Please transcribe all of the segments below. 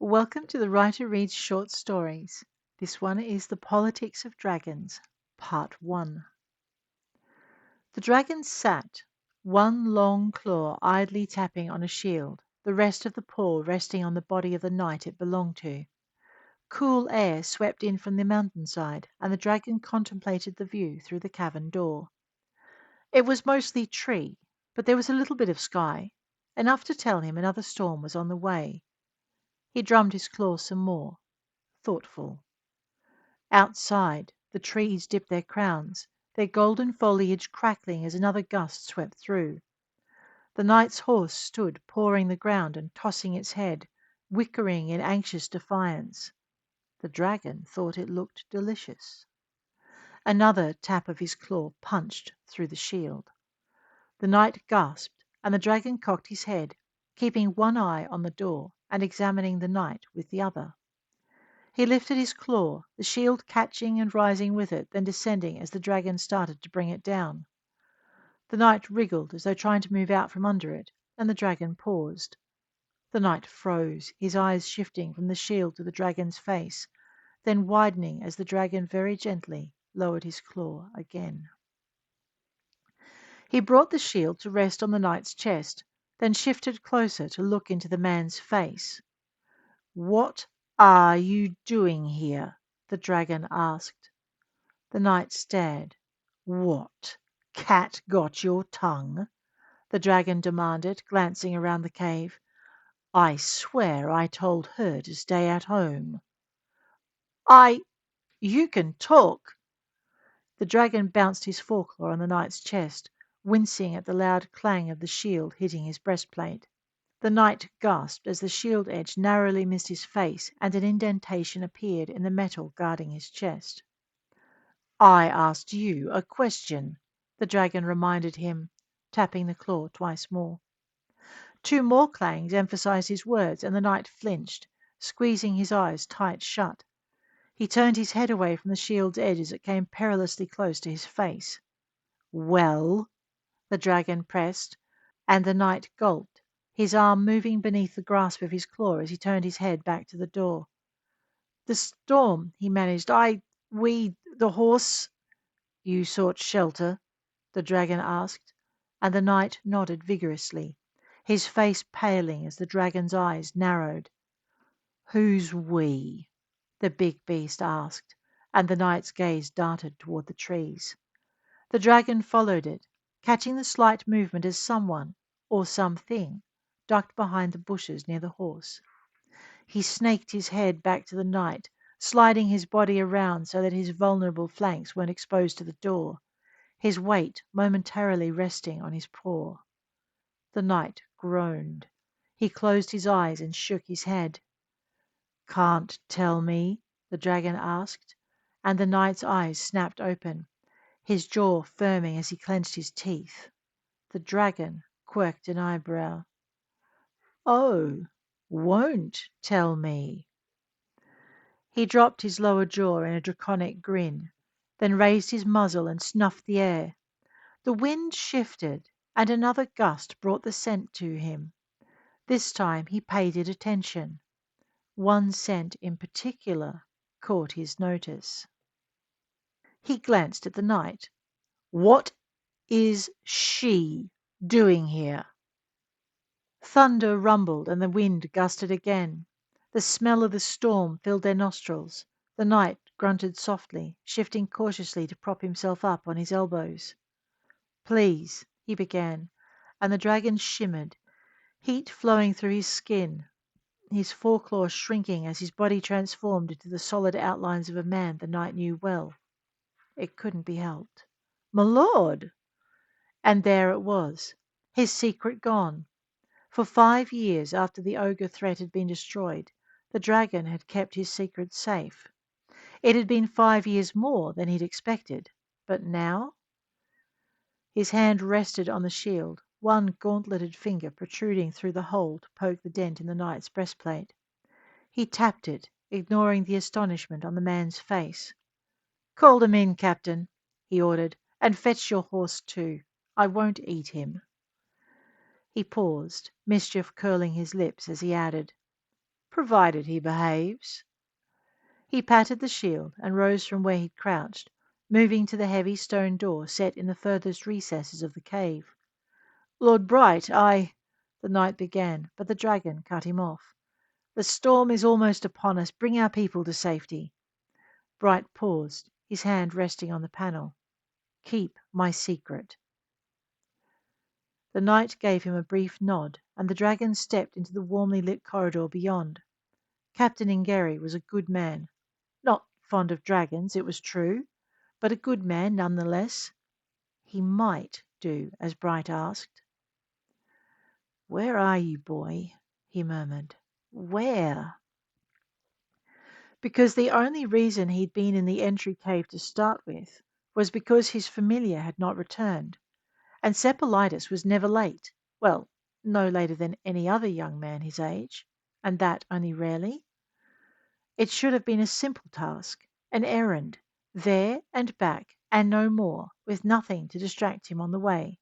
Welcome to the Writer Reads Short Stories. This one is The Politics of Dragons, Part 1. The dragon sat, one long claw idly tapping on a shield, the rest of the paw resting on the body of the knight it belonged to. Cool air swept in from the mountainside, and the dragon contemplated the view through the cavern door. It was mostly tree, but there was a little bit of sky, enough to tell him another storm was on the way. He drummed his claw some more, thoughtful. Outside, the trees dipped their crowns, their golden foliage crackling as another gust swept through. The knight's horse stood pawing the ground and tossing its head, whickering in anxious defiance. The dragon thought it looked delicious. Another tap of his claw punched through the shield. The knight gasped, and the dragon cocked his head, keeping one eye on the door and examining the knight with the other. He lifted his claw, the shield catching and rising with it, then descending as the dragon started to bring it down. The knight wriggled as though trying to move out from under it, and the dragon paused. The knight froze, his eyes shifting from the shield to the dragon's face, then widening as the dragon very gently lowered his claw again. He brought the shield to rest on the knight's chest, then shifted closer to look into the man's face. "What are you doing here?" the dragon asked. The knight stared. "What? Cat got your tongue?" the dragon demanded, glancing around the cave. "I swear I told her to stay at home." "I You can talk." The dragon bounced his foreclaw on the knight's chest, wincing at the loud clang of the shield hitting his breastplate. The knight gasped as the shield edge narrowly missed his face and an indentation appeared in the metal guarding his chest. "I asked you a question," the dragon reminded him, tapping the claw twice more. Two more clangs emphasized his words, and the knight flinched, squeezing his eyes tight shut. He turned his head away from the shield's edge as it came perilously close to his face. "Well?" the dragon pressed, and the knight gulped, his arm moving beneath the grasp of his claw as he turned his head back to the door. "The storm," he managed. The horse—" "You sought shelter?" the dragon asked, and the knight nodded vigorously, his face paling as the dragon's eyes narrowed. "Who's we?" the big beast asked, and the knight's gaze darted toward the trees. The dragon followed it, catching the slight movement as someone, or something, ducked behind the bushes near the horse. He snaked his head back to the knight, sliding his body around so that his vulnerable flanks weren't exposed to the door, his weight momentarily resting on his paw. The knight groaned. He closed his eyes and shook his head. "Can't tell me?" the dragon asked, and the knight's eyes snapped open, his jaw firming as he clenched his teeth. The dragon quirked an eyebrow. "Oh, won't tell me." He dropped his lower jaw in a draconic grin, then raised his muzzle and snuffed the air. The wind shifted, and another gust brought the scent to him. This time he paid it attention. One scent in particular caught his notice. He glanced at the knight. "What is she doing here?" Thunder rumbled and the wind gusted again. The smell of the storm filled their nostrils. The knight grunted softly, shifting cautiously to prop himself up on his elbows. "Please," he began, and the dragon shimmered, heat flowing through his skin, his foreclaw shrinking as his body transformed into the solid outlines of a man the knight knew well. It couldn't be helped. "My lord!" And there it was, his secret gone. For 5 years after the ogre threat had been destroyed, the dragon had kept his secret safe. It had been 5 years more than he'd expected, but now? His hand rested on the shield, one gauntleted finger protruding through the hole to poke the dent in the knight's breastplate. He tapped it, ignoring the astonishment on the man's face. "Call them in, Captain," he ordered, "and fetch your horse too. I won't eat him." He paused, mischief curling his lips as he added, provided he behaves. He patted the shield and rose from where he crouched, moving to the heavy stone door set in the furthest recesses of the cave. Lord Bright, the knight began, but the dragon cut him off. The storm is almost upon us. Bring our people to safety. Bright paused, his hand resting on the panel. Keep my secret. The knight gave him a brief nod, and the dragon stepped into the warmly lit corridor beyond. Captain Ingeri was a good man. Not fond of dragons, it was true, but a good man none the less. He might do as Bright asked. "Where are you, boy?" he murmured. "Where?" Because the only reason he'd been in the entry cave to start with was because his familiar had not returned, and Seppolitis was never late. Well, no later than any other young man his age, and that only rarely. It should have been a simple task, an errand, there and back, and no more, with nothing to distract him on the way.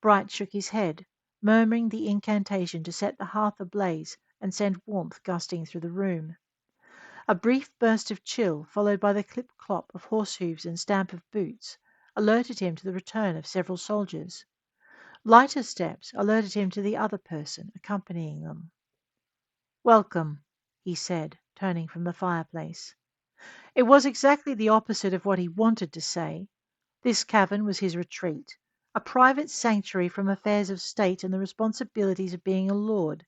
Bright shook his head, murmuring the incantation to set the hearth ablaze and send warmth gusting through the room. A brief burst of chill, followed by the clip-clop of horse hoofs and stamp of boots, alerted him to the return of several soldiers. Lighter steps alerted him to the other person accompanying them. "Welcome," he said, turning from the fireplace. It was exactly the opposite of what he wanted to say. This cavern was his retreat, a private sanctuary from affairs of state and the responsibilities of being a lord,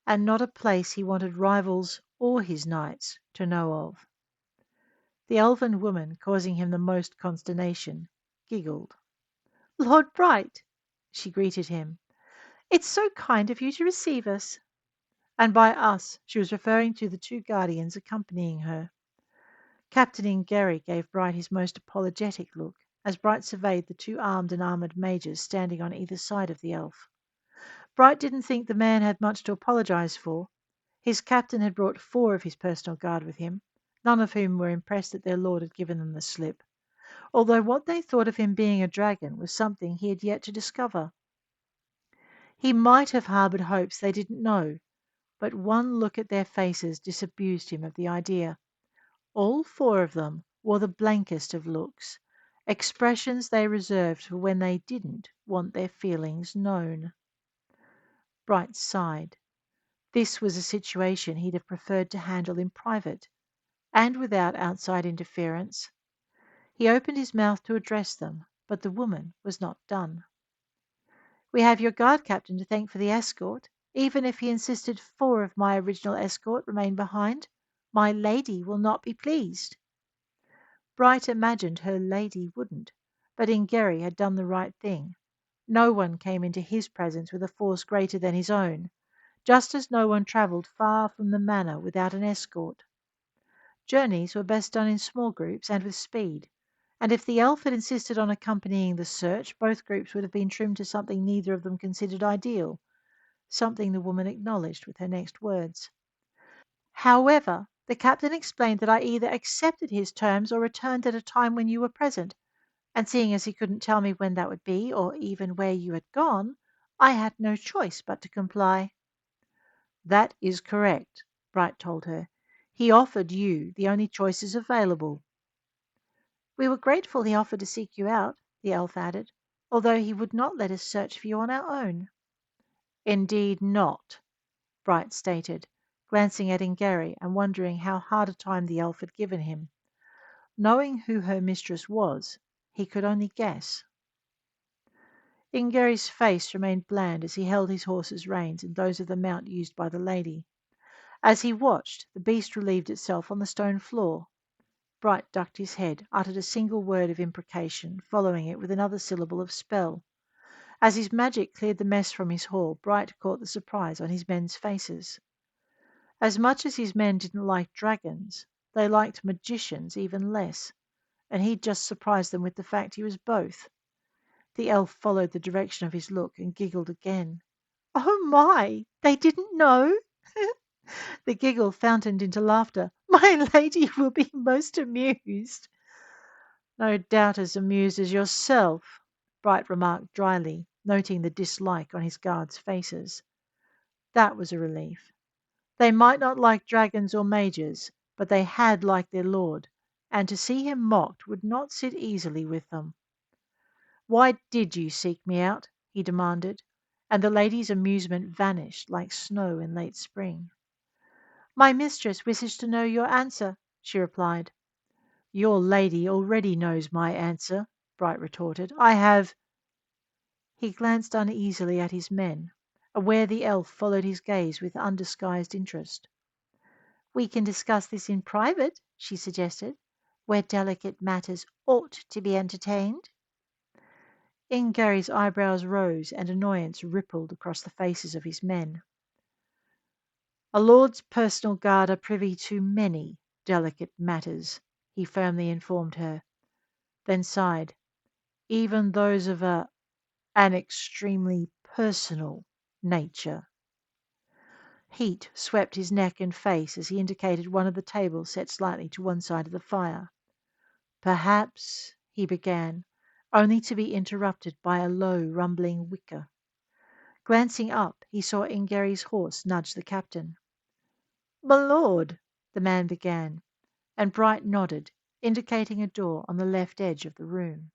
and not a place he wanted rivals or his knights to know of. The elven woman, causing him the most consternation, giggled. "Lord Bright," she greeted him, "it's so kind of you to receive us." And by us she was referring to the two guardians accompanying her. Captain Ingeri gave Bright his most apologetic look, as Bright surveyed the two armed and armoured majors standing on either side of the elf. Bright didn't think the man had much to apologise for. His captain had brought 4 of his personal guard with him, none of whom were impressed that their lord had given them the slip, although what they thought of him being a dragon was something he had yet to discover. He might have harboured hopes they didn't know, but one look at their faces disabused him of the idea. All 4 of them wore the blankest of looks, expressions they reserved for when they didn't want their feelings known. Bright sighed. This was a situation he'd have preferred to handle in private, and without outside interference. He opened his mouth to address them, but the woman was not done. "We have your guard captain to thank for the escort. Even if he insisted 4 of my original escort remain behind, my lady will not be pleased." Bright imagined her lady wouldn't, but Ingeri had done the right thing. No one came into his presence with a force greater than his own, just as no one travelled far from the manor without an escort. Journeys were best done in small groups and with speed, and if the elf had insisted on accompanying the search, both groups would have been trimmed to something neither of them considered ideal, something the woman acknowledged with her next words. "However, the captain explained that I either accepted his terms or returned at a time when you were present, and seeing as he couldn't tell me when that would be, or even where you had gone, I had no choice but to comply." "That is correct," Bright told her. "He offered you the only choices available." "We were grateful he offered to seek you out," the elf added, "although he would not let us search for you on our own." "Indeed not," Bright stated, glancing at Ingeri and wondering how hard a time the elf had given him. Knowing who her mistress was, he could only guess. Ingeri's face remained bland as he held his horse's reins in those of the mount used by the lady. As he watched, the beast relieved itself on the stone floor. Bright ducked his head, uttered a single word of imprecation, following it with another syllable of spell. As his magic cleared the mess from his hall, Bright caught the surprise on his men's faces. As much as his men didn't like dragons, they liked magicians even less, and he'd just surprised them with the fact he was both. The elf followed the direction of his look and giggled again. "Oh my! They didn't know?" The giggle fountained into laughter. "My lady will be most amused." "No doubt as amused as yourself," Bright remarked dryly, noting the dislike on his guards' faces. That was a relief. They might not like dragons or mages, but they had liked their lord, and to see him mocked would not sit easily with them. "Why did you seek me out?" he demanded, and the lady's amusement vanished like snow in late spring. "My mistress wishes to know your answer," she replied. "Your lady already knows my answer," Bright retorted. "I have—" He glanced uneasily at his men, aware the elf followed his gaze with undisguised interest. "We can discuss this in private," she suggested, "where delicate matters ought to be entertained." Ingary's eyebrows rose and annoyance rippled across the faces of his men. "A lord's personal guard are privy to many delicate matters," he firmly informed her, then sighed. "Even those of an extremely personal nature." Heat swept his neck and face as he indicated one of the tables set slightly to one side of the fire. "Perhaps—" he began, only to be interrupted by a low, rumbling whicker. Glancing up, he saw Ingary's horse nudge the captain. "My lord," the man began, and Bright nodded, indicating a door on the left edge of the room.